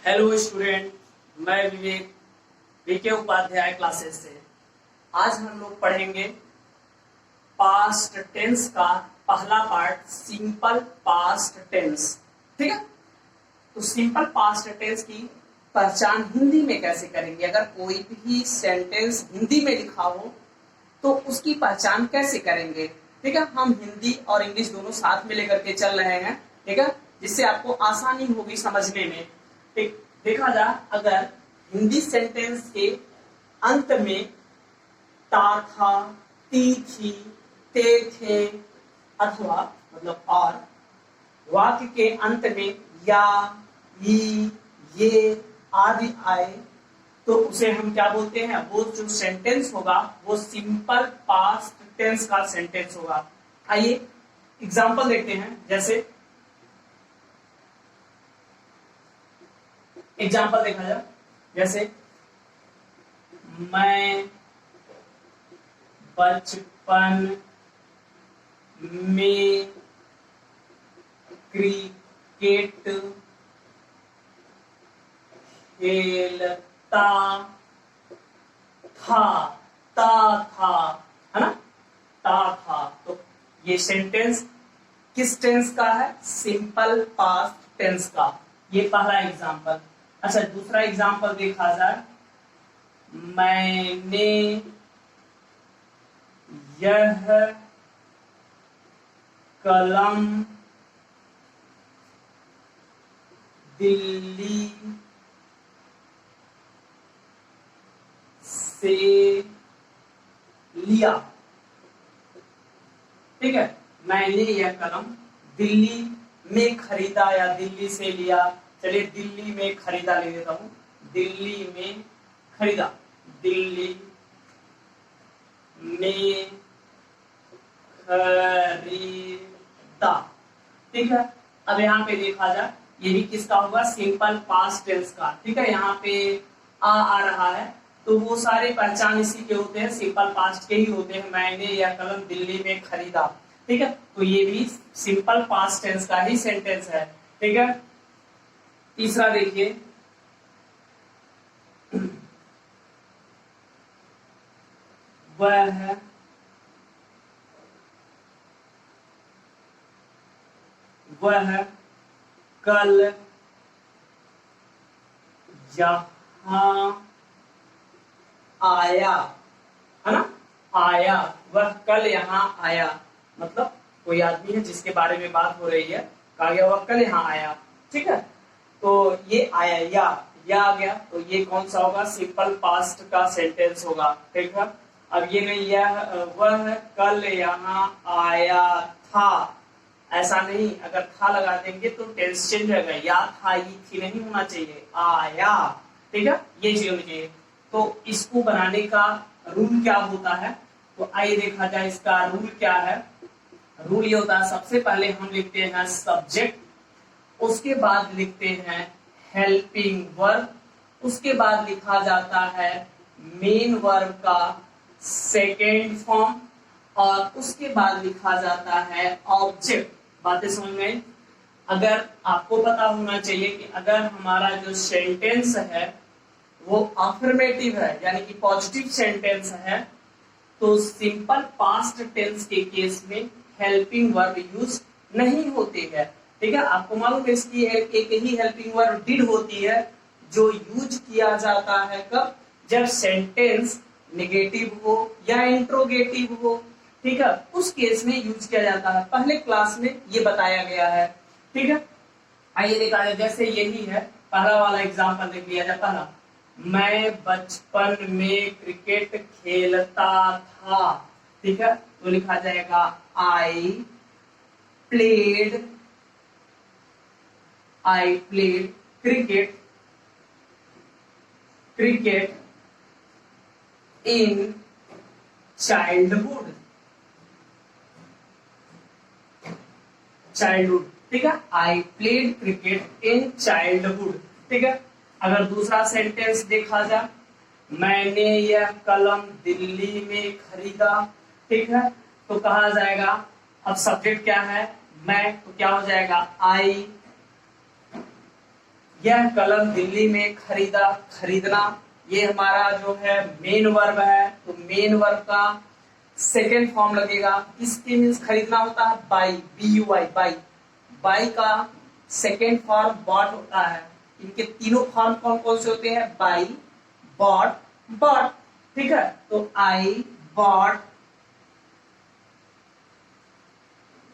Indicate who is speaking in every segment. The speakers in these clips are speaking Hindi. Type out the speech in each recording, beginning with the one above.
Speaker 1: हेलो स्टूडेंट, मैं विवेक वीके उपाध्याय क्लासेस से। आज हम लोग पढ़ेंगे पास्ट टेंस का पहला पार्ट, सिंपल पास्ट टेंस। ठीक है, तो सिंपल पास्ट टेंस की पहचान हिंदी में कैसे करेंगे। अगर कोई भी सेंटेंस हिंदी में लिखा हो तो उसकी पहचान कैसे करेंगे। ठीक है, हम हिंदी और इंग्लिश दोनों साथ में लेकर के चल रहे हैं। ठीक है, जिससे आपको आसानी होगी समझने में। ठीक, देखा जाए अगर हिंदी सेंटेंस के अंत में ता था, ती थी, ते थे अथवा मतलब और वाक्य के अंत में या, ई, ये आदि आए तो उसे हम क्या बोलते हैं। वो जो सेंटेंस होगा वो सिंपल पास्ट टेंस का सेंटेंस होगा। आइए एग्जांपल देखते हैं। जैसे एग्जाम्पल देखा जाए, जैसे मैं बचपन में क्रिकेट खेलता था, था है ना, था। तो ये सेंटेंस किस टेंस का है, सिंपल पास्ट टेंस का। ये पहला एग्जाम्पल। अच्छा, दूसरा एग्जाम्पल देखा जाए, मैंने यह कलम दिल्ली से लिया। ठीक है, मैंने यह कलम दिल्ली में खरीदा या दिल्ली से लिया। चलिए दिल्ली में खरीदा ले लेता हूं, दिल्ली में खरीदा, दिल्ली में खरीदा। ठीक है, अब यहाँ पे देखा जाए ये भी किसका होगा, सिंपल पास्ट टेंस का। ठीक है, यहाँ पे आ रहा है तो वो सारे पहचान इसी के होते हैं, सिंपल पास्ट के ही होते हैं। मैंने यह कलम दिल्ली में खरीदा। ठीक है, तो ये भी सिंपल पास्ट टेंस का ही सेंटेंस है। ठीक है, तीसरा देखिए, वह कल यहाँ आया, है ना, आया। वह कल यहाँ आया मतलब कोई आदमी है जिसके बारे में बात हो रही है। कहा गया वह कल यहाँ आया। ठीक है, तो ये आया या आ गया, तो ये कौन सा होगा, सिंपल पास्ट का सेंटेंस होगा। ठीक है, अब ये नहीं, यह वह कल यहाँ आया था, ऐसा नहीं। अगर था लगा देंगे तो टेंस चेंज रहेगा, या था, ये थी नहीं होना चाहिए, आया। ठीक है, ये चीज होनी चाहिए। तो इसको बनाने का रूल क्या होता है, तो आइए देखा जाए इसका रूल क्या है। रूल ये होता है, सबसे पहले हम लिखते हैं सब्जेक्ट, उसके बाद लिखते हैं हेल्पिंग वर्ब, उसके बाद लिखा जाता है मेन वर्ब का सेकेंड फॉर्म, और उसके बाद लिखा जाता है ऑब्जेक्ट। बातें समझ में आई? अगर आपको पता होना चाहिए कि अगर हमारा जो सेंटेंस है वो अफर्मेटिव है यानी कि पॉजिटिव सेंटेंस है तो सिंपल पास्ट टेंस के केस में हेल्पिंग वर्ब यूज नहीं होती है। ठीक है, आपको मालूम है इसकी एक ही हेल्पिंग वर्ब डिड होती है जो यूज किया जाता है कब, जब सेंटेंस नेगेटिव हो या इंट्रोगेटिव हो। ठीक है, उस केस में यूज किया जाता है, पहले क्लास में ये बताया गया है। ठीक है, आइए देखा जाए, जैसे यही है पहला वाला एग्जांपल देख लिया जाए। पहला, मैं बचपन में क्रिकेट खेलता था। ठीक है, तो लिखा जाएगा I played cricket in childhood. ठीक है, I played cricket in childhood. ठीक है, अगर दूसरा सेंटेंस देखा जाए, मैंने यह कलम दिल्ली में खरीदा। ठीक है, तो कहा जाएगा, अब सब्जेक्ट क्या है, मैं, तो क्या हो जाएगा आई यह कलम दिल्ली में खरीदा, खरीदना ये हमारा जो है मेन वर्ब है, तो मेन वर्ब का सेकेंड फॉर्म लगेगा। इसके मीन्स खरीदना होता है बाई, BUY बाई, बाई का सेकेंड फॉर्म बॉट होता है। इनके तीनों फॉर्म कौन कौन से होते हैं? बाई, बॉट, बॉट, ठीक है। तो आई बॉट,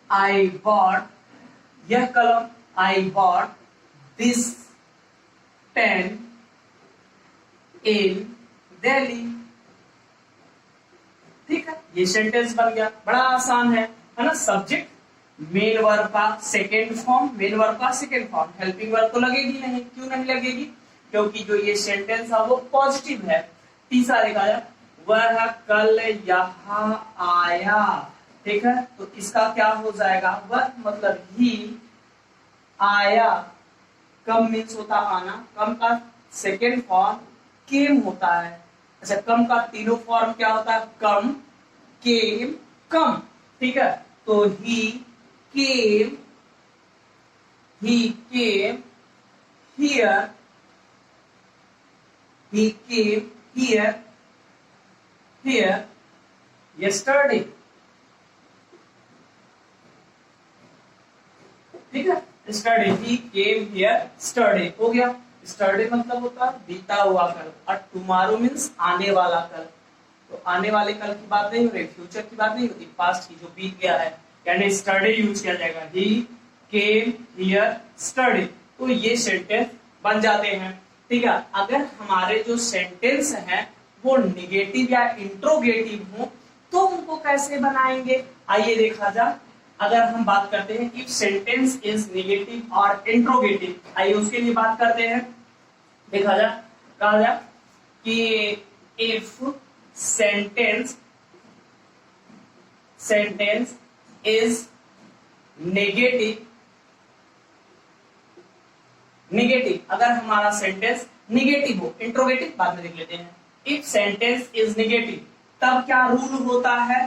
Speaker 1: आई बॉट यह कलम, I bought this pain in Delhi, ठीक है। ये सेंटेंस बन गया, बड़ा आसान है ना। सब्जेक्ट मेन वर्ब का सेकेंड फॉर्म, मेन वर्ब का सेकेंड फॉर्म, हेल्पिंग वर्ब तो लगेगी नहीं। क्यों नहीं लगेगी? क्योंकि जो ये सेंटेंस है वो पॉजिटिव है। तीसरा देखा जाए, वह कल यहाँ आया, ठीक है। तो इसका क्या हो जाएगा? वह मतलब ही, आया कम मीन्स होता आना, कम का सेकेंड फॉर्म केम होता है। अच्छा, कम का तीनों फॉर्म क्या होता है? कम, केम, कम, ठीक है। तो he came here, he came here yesterday, ठीक है। yesterday he came here yesterday हो गया। yesterday मतलब होता है बीता हुआ कल, और tomorrow मीन्स आने वाला कल। तो आने वाले कल की बात नहीं हो रही, फ्यूचर की बात नहीं होती, पास्ट की जो बीत गया है, यानी yesterday यूज किया जाएगा। he came here yesterday, तो ये सेंटेंस बन जाते हैं, ठीक है। अगर हमारे जो सेंटेंस हैं वो निगेटिव या इंट्रोगेटिव हो तो उनको कैसे बनाएंगे, आइए देखा जाए। अगर हम बात करते हैं इफ सेंटेंस इज निगेटिव और इंट्रोगेटिव, आइए उसके लिए बात करते हैं। देखा जाए, कहा जाए कि इफ सेंटेंस इज नेगेटिव, अगर हमारा सेंटेंस निगेटिव हो, इंट्रोगेटिव बाद में देख लेते हैं। इफ सेंटेंस इज निगेटिव तब क्या रूल होता है?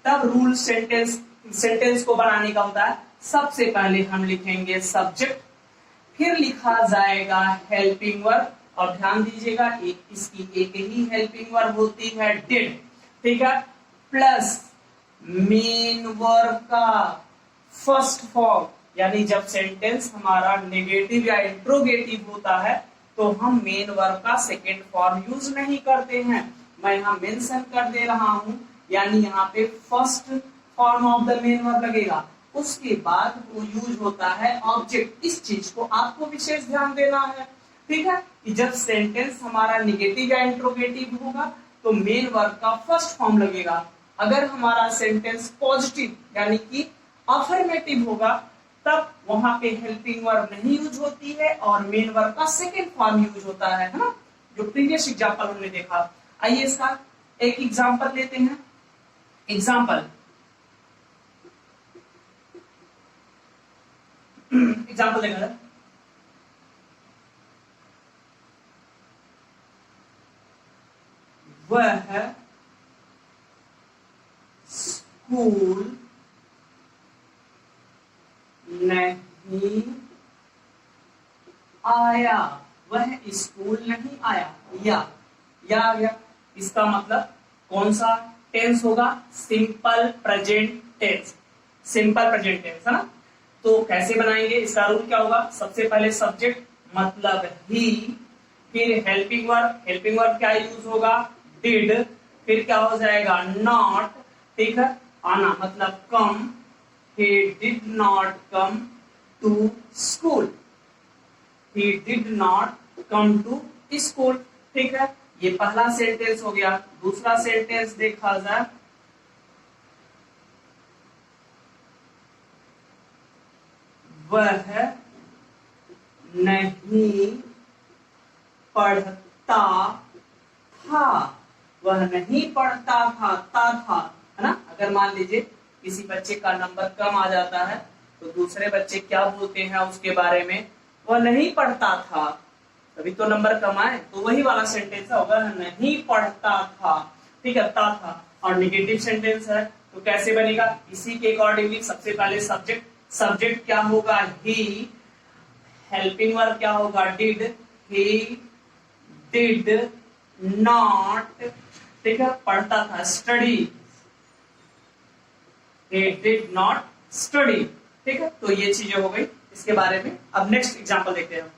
Speaker 1: तब रूल सेंटेंस को बनाने का होता है, सबसे पहले हम लिखेंगे सब्जेक्ट, फिर लिखा जाएगा हेल्पिंग वर्ब, और ध्यान दीजिएगा इसकी एक ही हेल्पिंग वर्ब होती है डिड, ठीक है, प्लस मेन वर्ब का फर्स्ट फॉर्म। यानी जब सेंटेंस हमारा नेगेटिव या इंट्रोगेटिव होता है तो हम मेन वर्ब का सेकेंड फॉर्म यूज नहीं करते हैं। मैं यहाँ मेंशन कर दे रहा हूं, यानी यहाँ पे first form of the main verb लगेगा, उसके बाद वो यूज होता है ऑब्जेक्ट। इस चीज को आपको विशेष ध्यान देना है, ठीक है, कि जब सेंटेंस हमारा नेगेटिव या इंट्रोगेटिव होगा तो मेन वर्ब का फर्स्ट फॉर्म लगेगा। अगर हमारा सेंटेंस पॉजिटिव यानी कि अफर्मेटिव होगा तब वहां पे हेल्पिंग वर्ब नहीं यूज होती है और मेन वर्ब का सेकेंड फॉर्म यूज होता है ना, जो प्रीवियस एग्जांपल हमने देखा। आइए इसका एक एग्जांपल लेते हैं। एग्जांपल देखा जाए। वह स्कूल नहीं आया, वह स्कूल नहीं आया, या आ गया। इसका मतलब कौन सा टेंस होगा? Simple present tense, simple present tense है ना। तो कैसे बनाएंगे? इसका रूल क्या होगा? सबसे पहले सब्जेक्ट मतलब ही, फिर हेल्पिंग वर्ब क्या यूज होगा? डिड, फिर क्या हो जाएगा? नॉट, ठीक है, आना मतलब कम, he did not come to school, he did not come to school, ठीक है। ये पहला सेंटेंस हो गया। दूसरा सेंटेंस देखा जाए, वह नहीं पढ़ता था, वह नहीं पढ़ता था, है ना। अगर मान लीजिए किसी बच्चे का नंबर कम आ जाता है तो दूसरे बच्चे क्या बोलते हैं उसके बारे में? वह नहीं पढ़ता था, तभी तो नंबर कम आए। तो वही वाला सेंटेंस होगा, नहीं पढ़ता था, ठीक है, था। और नेगेटिव सेंटेंस है तो कैसे बनेगा? इसी के अकॉर्डिंगली सबसे पहले सब्जेक्ट क्या होगा? ही, हेल्पिंग वर्ब क्या होगा, डिड, ही डिड नॉट, ठीक है, पढ़ता था, study, he did not study, ठीक है। तो ये चीजें हो गई इसके बारे में। अब नेक्स्ट एग्जांपल देखते हैं।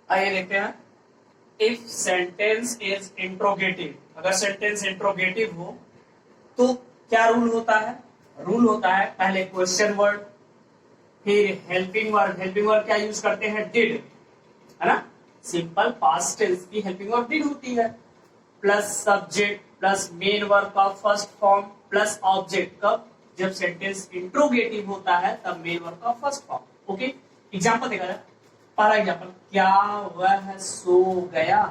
Speaker 1: आइए देखते हैं, इफ सेंटेंस इज इंट्रोगेटिव, अगर सेंटेंस इंट्रोगेटिव हो तो क्या रूल होता है, रूल होता है पहले क्वेश्चन वर्ड, फिर हेल्पिंग वर्ब, हेल्पिंग वर्ब क्या यूज करते हैं, डिड, है ना, सिंपल पास्ट टेंस की हेल्पिंग वर्ब डिड होती है, plus subject plus main verb का फर्स्ट फॉर्म प्लस ऑब्जेक्ट, कब, जब सेंटेंस इंट्रोगेटिव होता है तब मेन वर्ब का फर्स्ट फॉर्म। ओके, एग्जांपल देखा जाए। पहला एग्जांपल, क्या वह सो गया,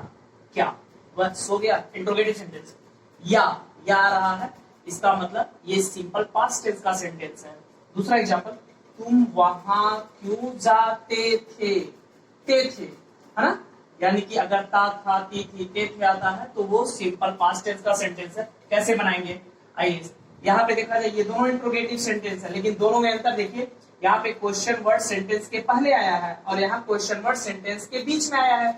Speaker 1: क्या वह सो गया, इंट्रोगेटिव सेंटेंस, या रहा है, इसका मतलब ये सिंपल पास्ट टेंस का सेंटेंस है। दूसरा एग्जांपल, तुम वहां क्यों जाते थे, थे, है ना, यानी कि अगर ता था ती थी ते थे आता है तो वो सिंपल पास्ट टेंस का सेंटेंस है। कैसे बनाएंगे, आइए यहाँ पे देखा जाए, ये दोनों इंट्रोगेटिव सेंटेंस है, लेकिन दोनों में अंतर देखिए, यहाँ पे क्वेश्चन वर्ड सेंटेंस के पहले आया है और यहाँ क्वेश्चन वर्ड सेंटेंस के बीच में आया है।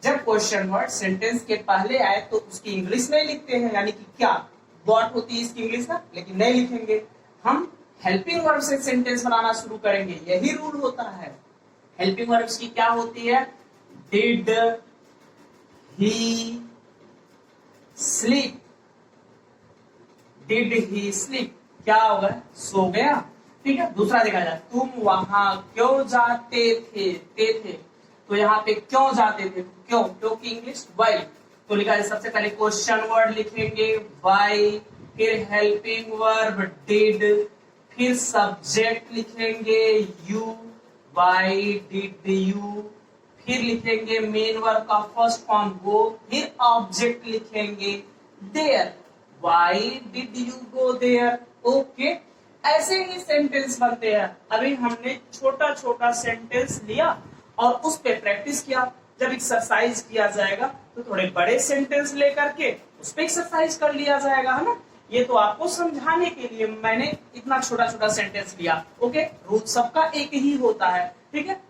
Speaker 1: जब क्वेश्चन वर्ड सेंटेंस के पहले आए तो उसकी इंग्लिश नहीं लिखते हैं, यानी कि क्या व्हाट होती है इसकी इंग्लिश ना, लेकिन नहीं लिखेंगे, हम हेल्पिंग वर्ब से सेंटेंस बनाना शुरू करेंगे, यही रूल होता है। हेल्पिंग वर्ब्स की क्या होती है, did he sleep, did he sleep, क्या होगा, सो गया, ठीक है। दूसरा देखा जाए, तुम वहां क्यों जाते थे, थे, तो यहाँ पे क्यों जाते थे, क्यों, क्योंकि इंग्लिश वाई, तो लिखा जाए सबसे पहले क्वेश्चन वर्ड लिखेंगे वाई, फिर हेल्पिंग वर्ब डिड, फिर सब्जेक्ट लिखेंगे यू, वाई डिड यू, फिर लिखेंगे मेन वर्ब का फर्स्ट फॉर्म गो, फिर ऑब्जेक्ट लिखेंगे there, why did you go there. Okay, ऐसे ही सेंटेंस बनते हैं। अभी हमने छोटा छोटा सेंटेंस लिया और उस पे प्रैक्टिस किया, जब एक्सरसाइज किया जाएगा तो थोड़े बड़े सेंटेंस लेकर के उस पे एक्सरसाइज कर लिया जाएगा, है ना। ये तो आपको समझाने के लिए मैंने इतना छोटा छोटा सेंटेंस लिया। ओके, रूल सबका एक ही होता है, ठीक है।